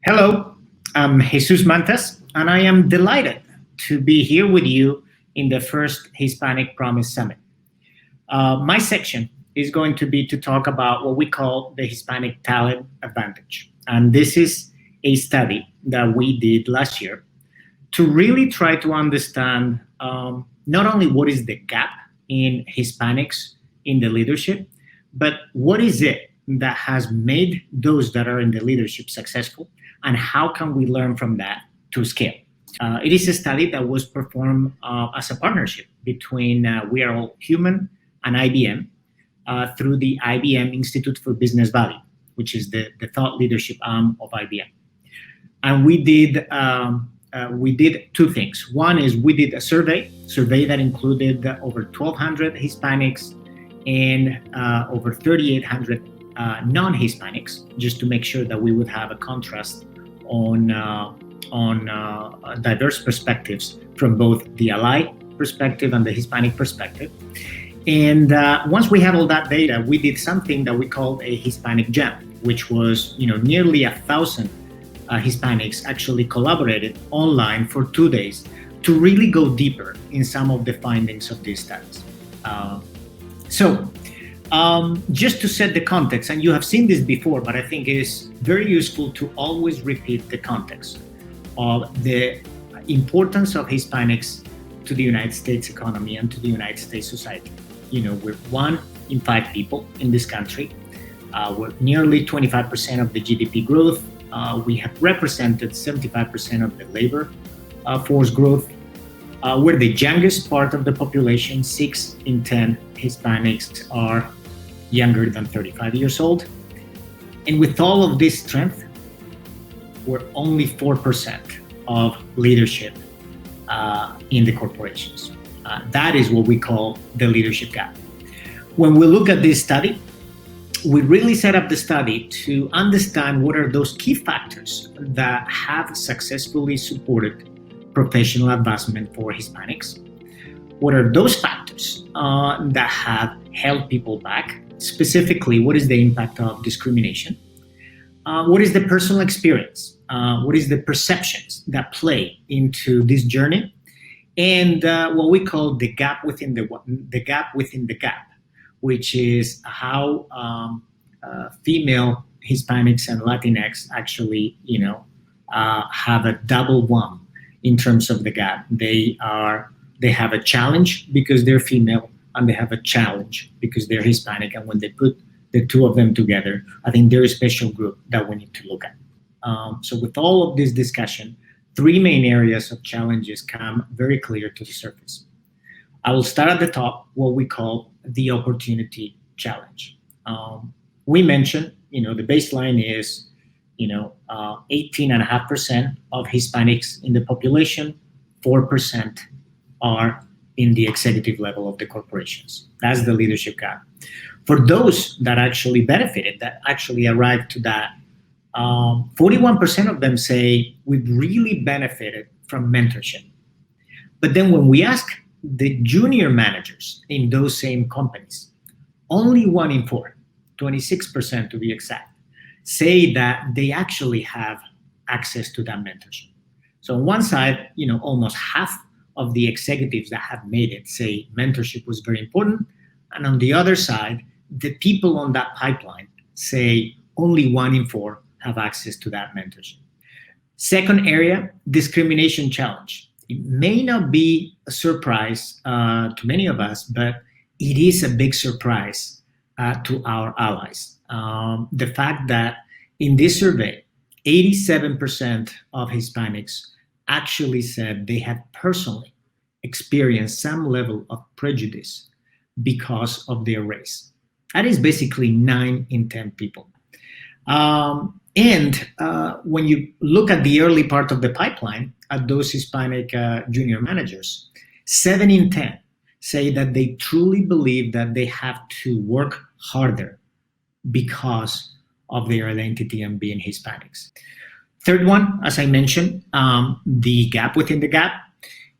Hello, I'm Jesus Mantas, and I am delighted to be here with you in the first Hispanic Promise Summit. My section is going to be to talk about what we call the Hispanic Talent Advantage. And this is a study that we did last year to really try to understand not only what is the gap in Hispanics in the leadership, but what is it that has made those that are in the leadership successful, and how can we learn from that to scale? It is a study that was performed as a partnership between We Are All Human and IBM through the IBM Institute for Business Value, which is the thought leadership arm of IBM. And we did two things. One is we did a survey that included over 1,200 Hispanics and over 3,800 non-Hispanics, just to make sure that we would have a contrast on diverse perspectives from both the ally perspective and the Hispanic perspective. And once we had all that data, we did something that we called a Hispanic Jam, which was nearly 1,000 Hispanics actually collaborated online for 2 days to really go deeper in some of the findings of these studies. Just to set the context, and you have seen this before, but I think it is very useful to always repeat the context of the importance of Hispanics to the United States economy and to the United States society. We're 1 in 5 people in this country. We're nearly 25% of the GDP growth. We have represented 75% of the labor force growth. We're the youngest part of the population. 6 in 10 Hispanics are younger than 35 years old. And with all of this strength, we're only 4% of leadership in the corporations. That is what we call the leadership gap. When we look at this study, we really set up the study to understand what are those key factors that have successfully supported professional advancement for Hispanics. What are those factors that have held people back? Specifically, what is the impact of discrimination? What is the personal experience? What is the perceptions that play into this journey? And what we call the gap within the gap, which is how female Hispanics and Latinx actually, have a double whammy in terms of the gap. They have a challenge because they're female, and they have a challenge because they're Hispanic. And when they put the two of them together, I think they're a special group that we need to look at. So with all of this discussion, 3 main areas of challenges come very clear to the surface. I will start at the top, what we call the opportunity challenge. We mentioned, the baseline is, 18.5% of Hispanics in the population, 4% are in the executive level of the corporations. That's the leadership gap. For those that actually benefited, that actually arrived to that, 41% of them say we've really benefited from mentorship. But then when we ask the junior managers in those same companies, only 1 in 4, 26% to be exact, say that they actually have access to that mentorship. So on one side, almost half of the executives that have made it say mentorship was very important. And on the other side, the people on that pipeline say only 1 in 4 have access to that mentorship. Second area, discrimination challenge. It may not be a surprise to many of us, but it is a big surprise to our allies. The fact that in this survey, 87% of Hispanics actually said they had personally experienced some level of prejudice because of their race. That is basically 9 in 10 people. When you look at the early part of the pipeline, at those Hispanic junior managers, 7 in 10 say that they truly believe that they have to work harder because of their identity and being Hispanics. Third one, as I mentioned, the gap within the gap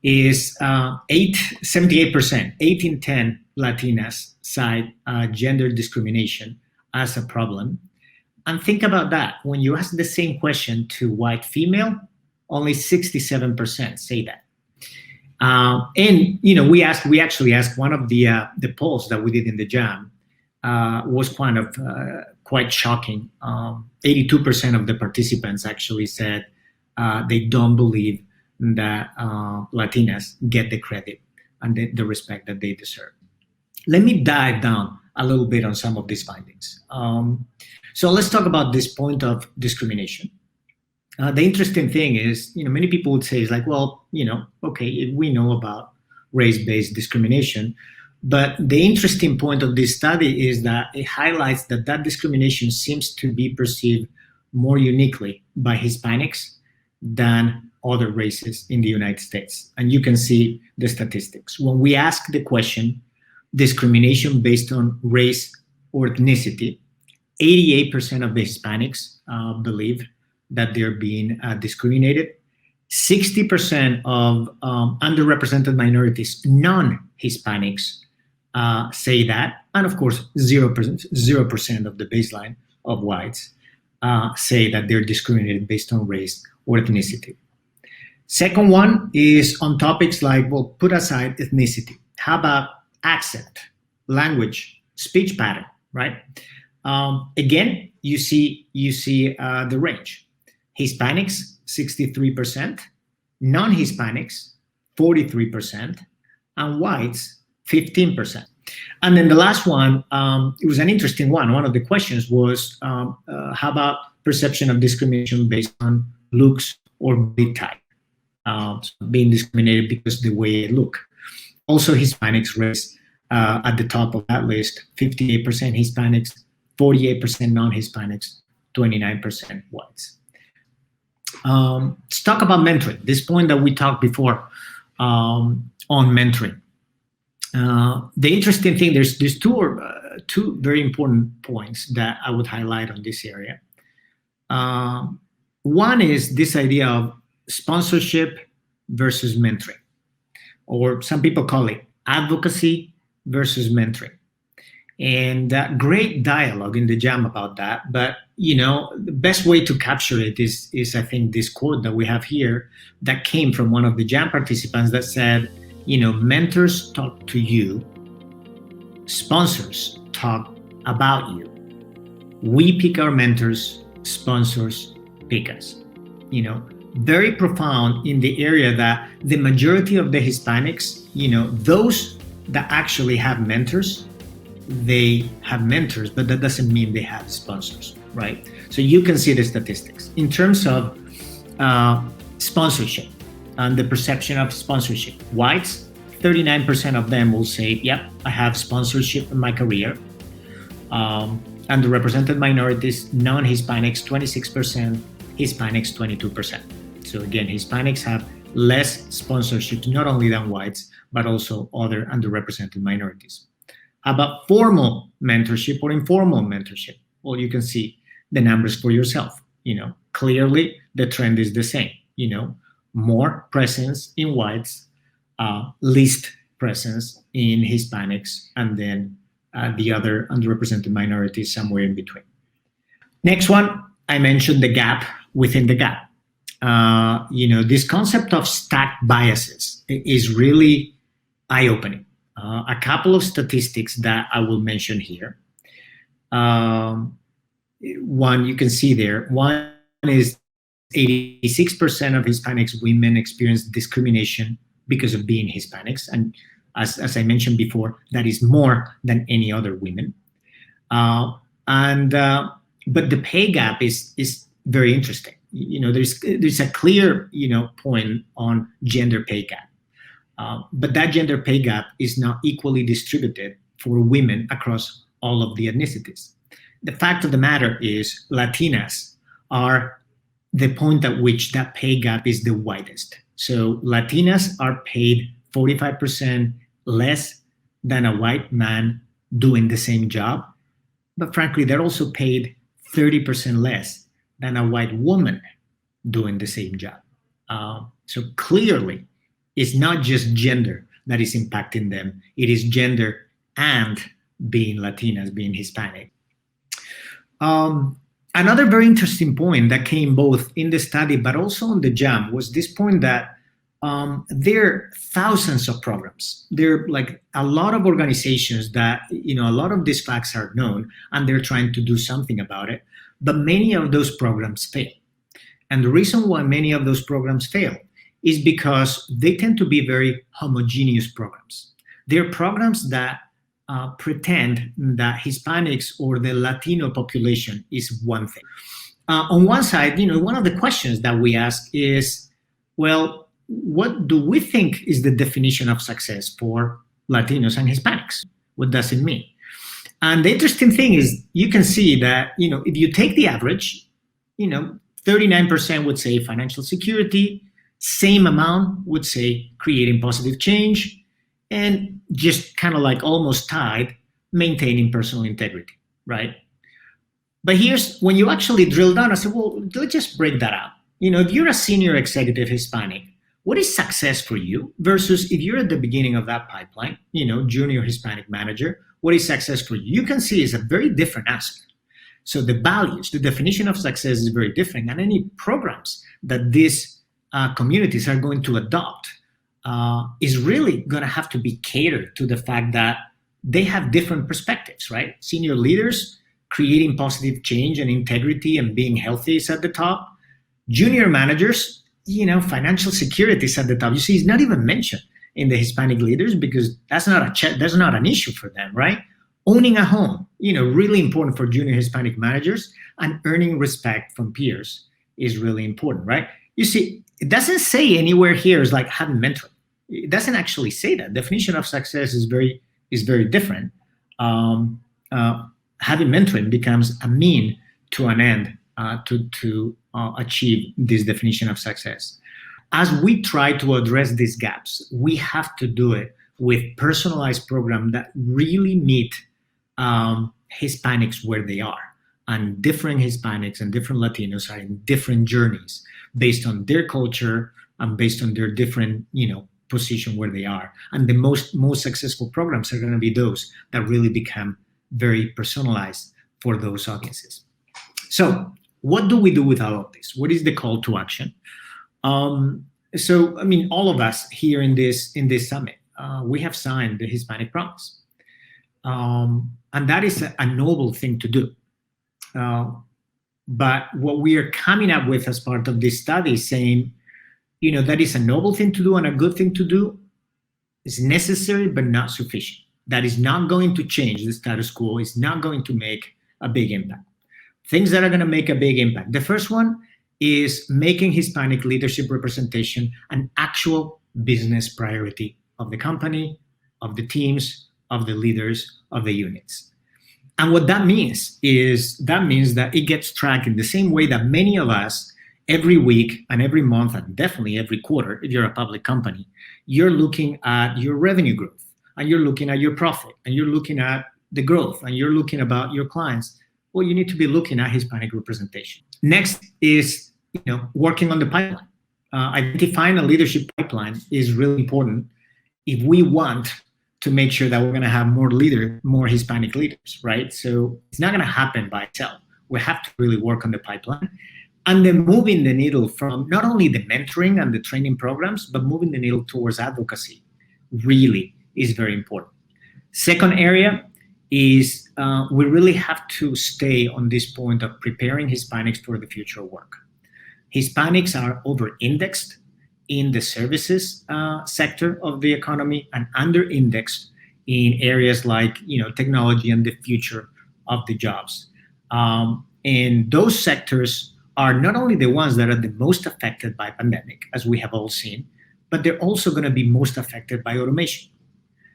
is 78%, 8 in 10 Latinas cite gender discrimination as a problem. And think about that. When you ask the same question to white female, only 67% say that. And we actually asked one of the polls that we did in the JAM was quite shocking. 82% of the participants actually said they don't believe that Latinas get the credit and the respect that they deserve. Let me dive down a little bit on some of these findings. So let's talk about this point of discrimination. The interesting thing is, many people would say, well, okay, we know about race-based discrimination, but the interesting point of this study is that it highlights that discrimination seems to be perceived more uniquely by Hispanics than other races in the United States. And you can see the statistics. When we ask the question, discrimination based on race or ethnicity, 88% of the Hispanics believe that they're being discriminated. 60% of underrepresented minorities, non-Hispanics, say that. And of course, 0% of the baseline of whites say that they're discriminated based on race or ethnicity. Second one is on topics like, well, put aside ethnicity. How about accent, language, speech pattern, right? Again, you see the range. Hispanics, 63%, non-Hispanics, 43%, and whites, 15%. And then the last one, it was an interesting one. One of the questions was, how about perception of discrimination based on looks or body type? So being discriminated because of the way they look. Also, Hispanics raised at the top of that list, 58% Hispanics, 48% non-Hispanics, 29% whites. Let's talk about mentoring, this point that we talked before on mentoring. The interesting thing, there's two very important points that I would highlight on this area. One is this idea of sponsorship versus mentoring, or some people call it advocacy versus mentoring. And great dialogue in the JAM about that. But, the best way to capture it is I think, this quote that we have here that came from one of the JAM participants that said, mentors talk to you, sponsors talk about you. We pick our mentors, sponsors pick us. Very profound in the area that the majority of the Hispanics, those that actually have mentors, they have mentors, but that doesn't mean they have sponsors, right? So you can see the statistics. In terms of sponsorship and the perception of sponsorship, whites, 39% of them will say, yep, I have sponsorship in my career. Underrepresented minorities, non-Hispanics, 26%, Hispanics, 22%. So again, Hispanics have less sponsorship, not only than whites, but also other underrepresented minorities. How about formal mentorship or informal mentorship? Well, you can see the numbers for yourself. Clearly the trend is the same. More presence in whites, least presence in Hispanics, and then the other underrepresented minorities somewhere in between. Next one, I mentioned the gap within the gap. This concept of stacked biases is really eye-opening. A couple of statistics that I will mention here. One you can see there. One is 86% of Hispanics women experience discrimination because of being Hispanics. And as I mentioned before, that is more than any other women. But the pay gap is very interesting. There's a clear, point on gender pay gap. But that gender pay gap is not equally distributed for women across all of the ethnicities. The fact of the matter is Latinas are the point at which that pay gap is the widest. So Latinas are paid 45% less than a white man doing the same job. But frankly, they're also paid 30% less than a white woman doing the same job. So clearly, it's not just gender that is impacting them, it is gender and being Latinas, being Hispanic. Another very interesting point that came both in the study but also on the JAM was this point that there are thousands of programs. There are like a lot of organizations that, a lot of these facts are known and they're trying to do something about it, but many of those programs fail. And the reason why many of those programs fail is because they tend to be very homogeneous programs. They're programs that pretend that Hispanics or the Latino population is one thing. On one side, one of the questions that we ask is, well, what do we think is the definition of success for Latinos and Hispanics? What does it mean? And the interesting thing is you can see that, if you take the average, 39% would say financial security, same amount would say creating positive change, and just kind of like almost tied, maintaining personal integrity, right? But here's when you actually drill down, I said, well, let's just break that out. If you're a senior executive Hispanic, what is success for you versus if you're at the beginning of that pipeline, junior Hispanic manager, what is success for you? You can see it's a very different answer. So the values, the definition of success is very different, and any programs that these communities are going to adopt is really going to have to be catered to the fact that they have different perspectives, right? Senior leaders creating positive change and integrity and being healthy is at the top. Junior managers, financial security is at the top. You see, it's not even mentioned in the Hispanic leaders because that's not an issue for them, right? Owning a home, really important for junior Hispanic managers, and earning respect from peers is really important, right? You see, it doesn't say anywhere here is like having mentoring. It doesn't actually say that. Definition of success is very different. Having mentoring becomes a mean to an end to achieve this definition of success. As we try to address these gaps, we have to do it with personalized programs that really meet Hispanics where they are. And different Hispanics and different Latinos are in different journeys based on their culture and based on their different, position where they are. And the most successful programs are going to be those that really become very personalized for those audiences. So what do we do with all of this? What is the call to action? All of us here in this summit, we have signed the Hispanic Promise. And that is a noble thing to do. But what we are coming up with as part of this study is saying, that is a noble thing to do and a good thing to do. It's necessary, but not sufficient. That is not going to change the status quo. It's not going to make a big impact. Things that are going to make a big impact. The first one is making Hispanic leadership representation an actual business priority of the company, of the teams, of the leaders, of the units. And what that means that it gets tracked in the same way that many of us every week and every month and definitely every quarter, if you're a public company, you're looking at your revenue growth and you're looking at your profit and you're looking at the growth and you're looking about your clients. Well, you need to be looking at Hispanic representation. Next is, working on the pipeline. Identifying a leadership pipeline is really important if we want to make sure that we're going to have more Hispanic leaders, right? So it's not going to happen by itself. We have to really work on the pipeline. And then moving the needle from not only the mentoring and the training programs, but moving the needle towards advocacy really is very important. Second area is we really have to stay on this point of preparing Hispanics for the future of work. Hispanics are over-indexed in the services sector of the economy and under-indexed in areas like technology and the future of the jobs. And those sectors are not only the ones that are the most affected by pandemic, as we have all seen, but they're also going to be most affected by automation.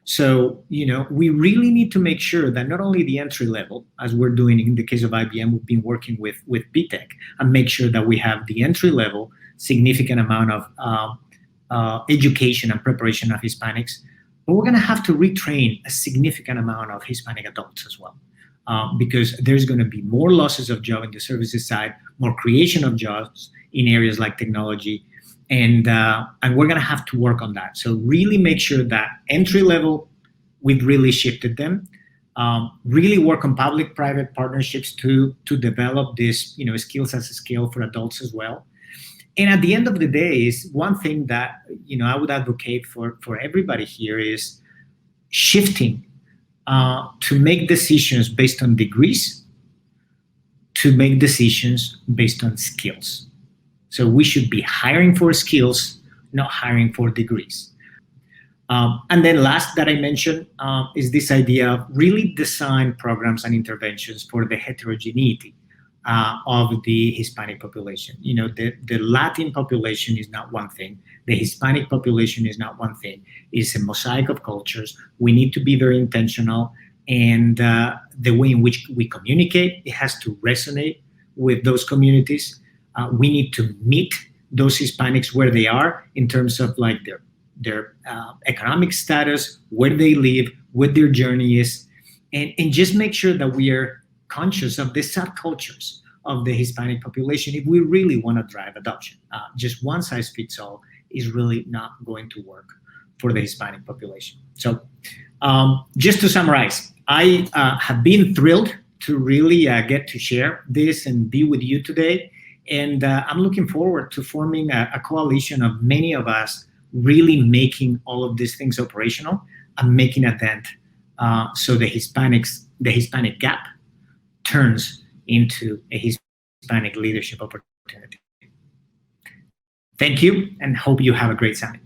So, we really need to make sure that not only the entry level, as we're doing in the case of IBM, we've been working with BTEC, and make sure that we have the entry level, significant amount of education and preparation of Hispanics, but we're going to have to retrain a significant amount of Hispanic adults as well. Because there's going to be more losses of job in the services side, more creation of jobs in areas like technology, and we're going to have to work on that. So really make sure that entry level, we've really shifted them. Really work on public-private partnerships to develop this, skills as a skill for adults as well. And at the end of the day, is one thing that I would advocate for everybody here is shifting to make decisions based on degrees to make decisions based on skills. So we should be hiring for skills, not hiring for degrees. And then last that I mentioned is this idea of really design programs and interventions for the heterogeneity of the Hispanic population. The Latin population is not one thing. The Hispanic population is not one thing. It's a mosaic of cultures. We need to be very intentional, and the way in which we communicate, it has to resonate with those communities. We need to meet those Hispanics where they are in terms of like their economic status, where they live, what their journey is, and just make sure that we are conscious of the subcultures of the Hispanic population if we really want to drive adoption. Just one size fits all is really not going to work for the Hispanic population. So just to summarize, I have been thrilled to really get to share this and be with you today. And I'm looking forward to forming a coalition of many of us really making all of these things operational and making a dent so the Hispanic gap turns into a Hispanic leadership opportunity. Thank you, and hope you have a great summit.